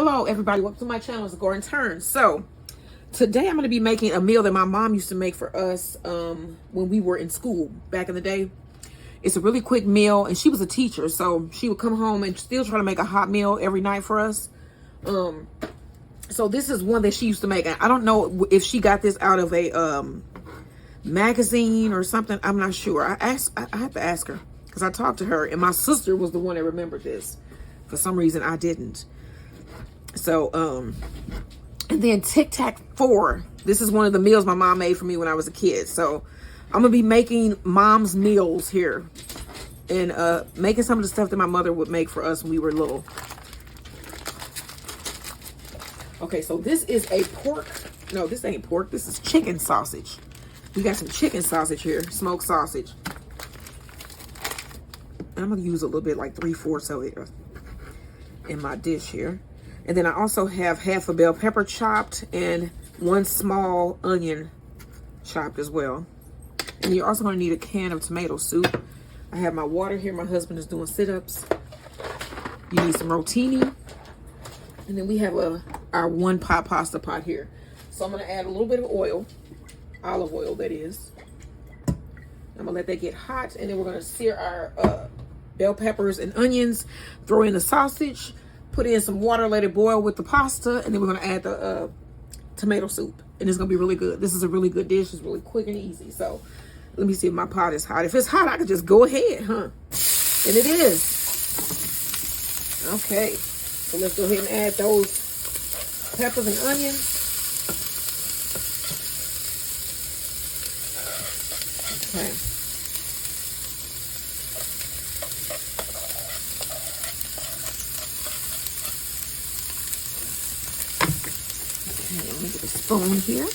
Hello everybody, welcome to my channel. It's Gordon Turns. So today I'm going to be making a meal that my mom used to make for us when we were in school back in the day. It's a really quick meal, and she was a teacher, so she would come home and still try to make a hot meal every night for us. So this is one that she used to make. I don't know if she got this out of a magazine or something. I'm not sure. I have to ask her because I talked to her, and my sister was the one that remembered this. For some reason I didn't. So and then Tic Tac 4. This is one of the meals my mom made for me when I was a kid. So I'm gonna be making mom's meals here and making some of the stuff that my mother would make for us when we were little. Okay, so this is a pork. No, this ain't pork. This is chicken sausage. We got some chicken sausage here, smoked sausage. And I'm gonna use a little bit, like 3/4 of it in my dish here. And then I also have half a bell pepper chopped and 1 small onion chopped as well. And you're also gonna need a can of tomato soup. I have my water here. My husband is doing sit-ups. You need some rotini. And then we have our 1 pot pasta pot here. So I'm gonna add a little bit of oil, olive oil that is. I'm gonna let that get hot, and then we're gonna sear our bell peppers and onions, throw in the sausage, put in some water, let it boil with the pasta, and then we're gonna add the tomato soup, and it's gonna be really good. This is a really good dish. It's really quick and easy. So let me see if my pot is hot. If it's hot, I can just go ahead, huh? And it is. Okay, so let's go ahead and add those peppers and onions. Okay. Let me get a spoon here.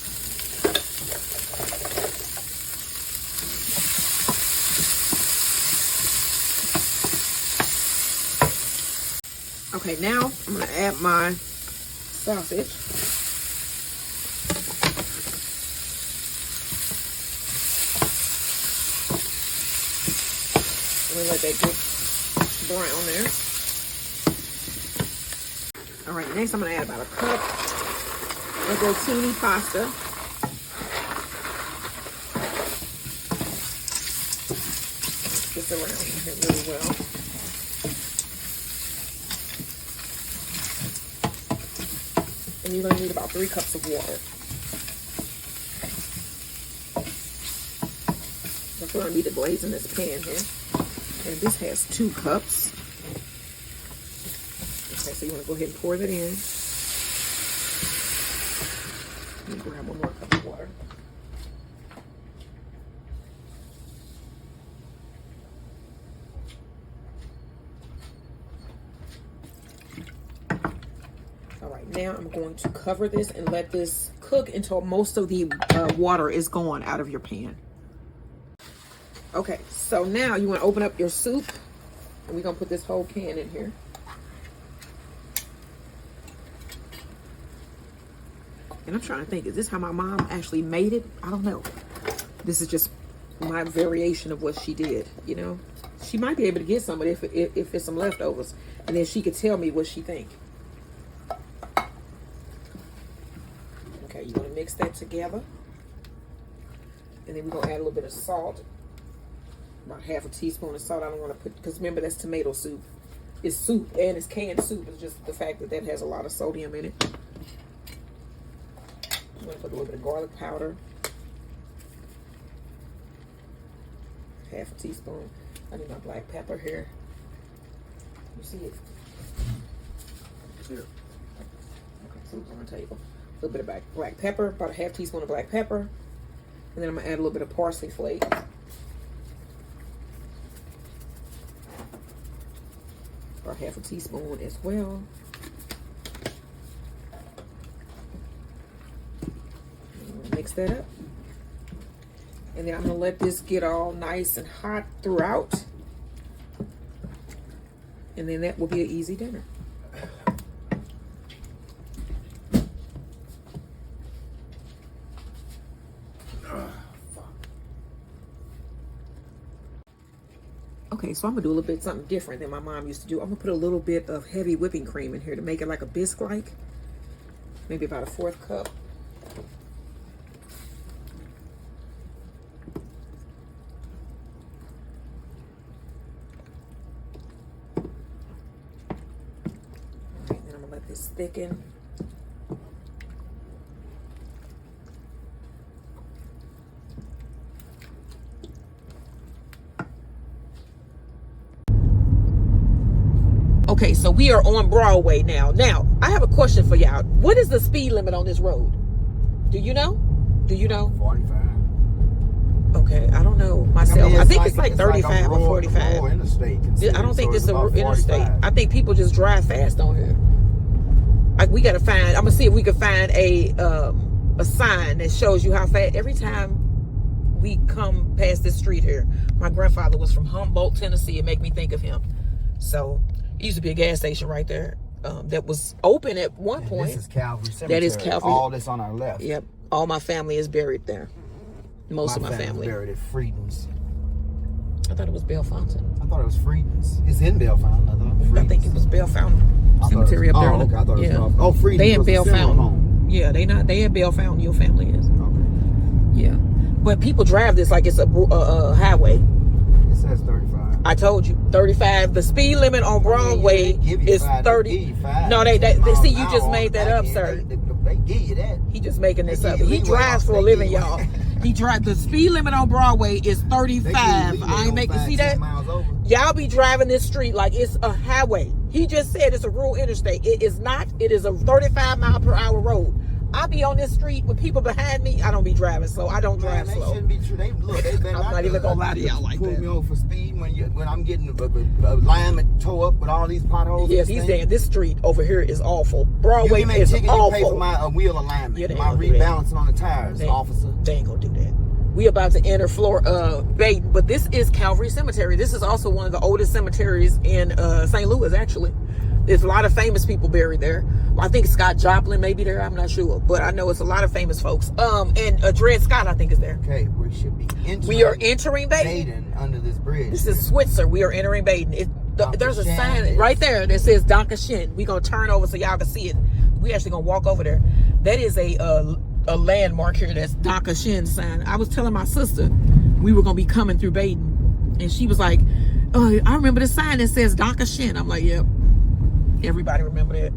Okay, now I'm going to add my sausage. I'm going to let that get brown there. All right, next I'm going to add about a cup of rotini pasta. Get it around here really well. And you're going to need about 3 cups of water. That's what I need to glaze in this pan here. And this has 2 cups. Okay, so you want to go ahead and pour that in. Let me grab 1 more cup of water. All right, now I'm going to cover this and let this cook until most of the water is gone out of your pan. Okay, so now you want to open up your soup, and we're going to put this whole can in here. And I'm trying to think, is this how my mom actually made it? I don't know. This is just my variation of what she did, you know? She might be able to get some, but if it's some leftovers, and then she could tell me what she think. Okay, you want to mix that together. And then we're going to add a little bit of salt. About half a teaspoon of salt. I don't want to put, because remember, that's tomato soup. It's soup, and it's canned soup. It's just the fact that that has a lot of sodium in it. I'm going to put a little bit of garlic powder. Half a teaspoon. I need my black pepper here. You see it? Here. Okay, soup's on the table. A little bit of black pepper, about a half teaspoon of black pepper. And then I'm going to add a little bit of parsley flakes. About half a teaspoon as well. Mix that up. And then I'm going to let this get all nice and hot throughout. And then that will be an easy dinner. Okay, so I'm gonna do a little bit something different than my mom used to do. I'm gonna put a little bit of heavy whipping cream in here to make it like a bisque-like. Maybe about a 1/4 cup. All right, then I'm gonna let this thicken. Okay, so we are on Broadway now. Now, I have a question for y'all. What is the speed limit on this road? Do you know? Do you know? 45. Okay, I don't know myself. I think it's like 35 or 45. Interstate, I don't think this is an interstate. 45. I think people just drive fast on here. Like, we gotta find. I'm gonna see if we can find a sign that shows you how fast. Every time we come past this street here, my grandfather was from Humboldt, Tennessee. It make me think of him. So it used to be a gas station right there that was open at one point. This is Calvary Cemetery. That is Calvary. All this on our left. Yep. All my family is buried there. Most of my family. Buried at Frieden's. I thought it was Bellefontaine. I thought it was Frieden's. It's in Bellefontaine. I think it was Bellefontaine Cemetery up there. Okay. I thought it was Frieden's. They in was the funeral Bellefontaine. home. Yeah, they at Bellefontaine. Your family is. Okay. Yeah, but people drive this like it's a highway. It says 35. I told you 35. The speed limit on Broadway is 30. No, they see, you just made that up, sir. They give you that. He just making this up. He drives for a living, y'all. He drives. The speed limit on Broadway is 35. I ain't making, see that? Y'all be driving this street like it's a highway. He just said it's a rural interstate. It is not. It is a 35-mile-per-hour road. I be on this street with people behind me. I don't be driving slow. I don't drive slow. Shouldn't be true. They've been. I'm not even gonna lie to y'all like that. Pull me over for speed when I'm getting a line and tow up with all these potholes. Yeah, he's saying this street over here is awful. Broadway is awful. You pay for my wheel alignment, my rebalancing on the tires, officer. They ain't gonna do that. We about to enter Baden, but this is Calvary Cemetery. This is also one of the oldest cemeteries in St. Louis, actually. There's a lot of famous people buried there. I think Scott Joplin may be there. I'm not sure, but I know it's a lot of famous folks. And Dred Scott, I think, is there. Okay, we should be entering. We are entering Baden under this bridge. This is Switzer. We are entering Baden. There's a sign right there that says Donka Shin. We're gonna turn over so y'all can see it. We actually gonna walk over there. That is a landmark here. That's Donka Shin sign. I was telling my sister we were gonna be coming through Baden, and she was like, "Oh, I remember the sign that says Donka Shin." I'm like, "Yep." Everybody remember that.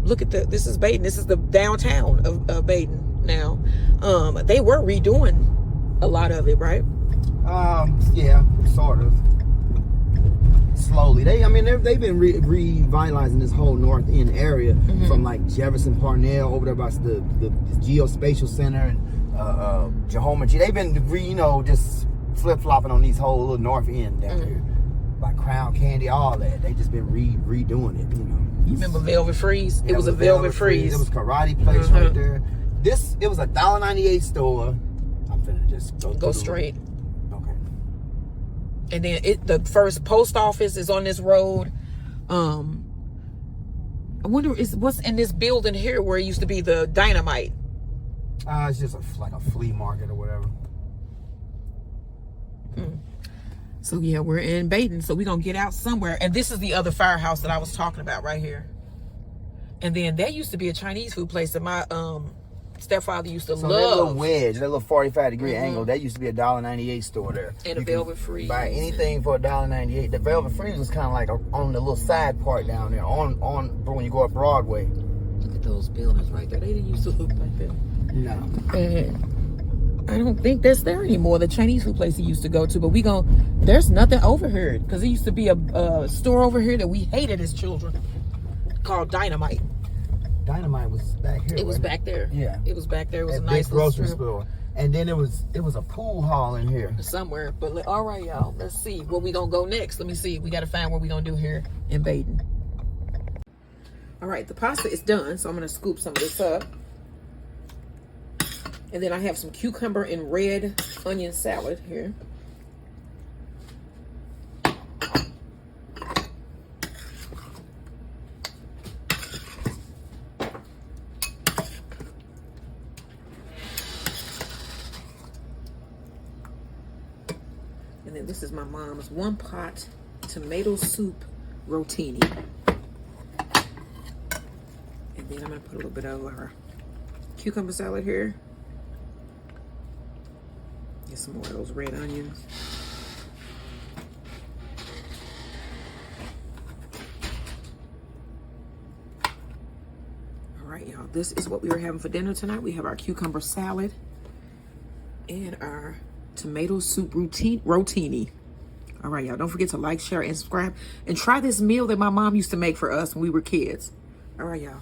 Look at this is Baden. This is the downtown of Baden now. They were redoing a lot of it, right? Yeah, sort of. Slowly. They've been revitalizing this whole North End area from like Jefferson Parnell over there by the Geospatial Center and Geometry. They've been just flip-flopping on these whole little North End down here. Like Crown Candy, all that. They just been redoing it, You remember Velvet Freeze? Yeah, it was a Velvet Freeze. It was karate place right there. It was a $1.98 store. I'm finna just go straight. Okay. And then the first post office is on this road. I wonder what's in this building here where it used to be the Dynamite. It's just like a flea market or whatever. So yeah, we're in Baden, so we're gonna get out somewhere. And this is the other firehouse that I was talking about right here. And then there used to be a Chinese food place that my stepfather used to love. That little wedge, that little 45-degree angle, that used to be a $1.98 store there. And a Velvet Freeze. Buy anything for $1.98. The Velvet Freeze was kind of like on the little side part down there, on when you go up Broadway. Look at those buildings right there. They didn't used to look like that. No. I don't think that's there anymore. The Chinese food place he used to go to, but there's nothing over here because there used to be a store over here that we hated as children called Dynamite. Dynamite was back here. It was back there. Yeah, it was back there. It was a nice grocery store, and then it was a pool hall in here somewhere. But all right, y'all, let's see where we gonna go next. Let me see. We got to find what we gonna do here in Baden. All right, the pasta is done, so I'm gonna scoop some of this up. And then I have some cucumber and red onion salad here. And then this is my mom's one pot tomato soup rotini. And then I'm gonna put a little bit of our cucumber salad here. Get some more of those red onions. All right, y'all, this is what we were having for dinner tonight. We have our cucumber salad and our tomato soup rotini. All right, y'all, don't forget to like, share, and subscribe. And try this meal that my mom used to make for us when we were kids. All right, y'all.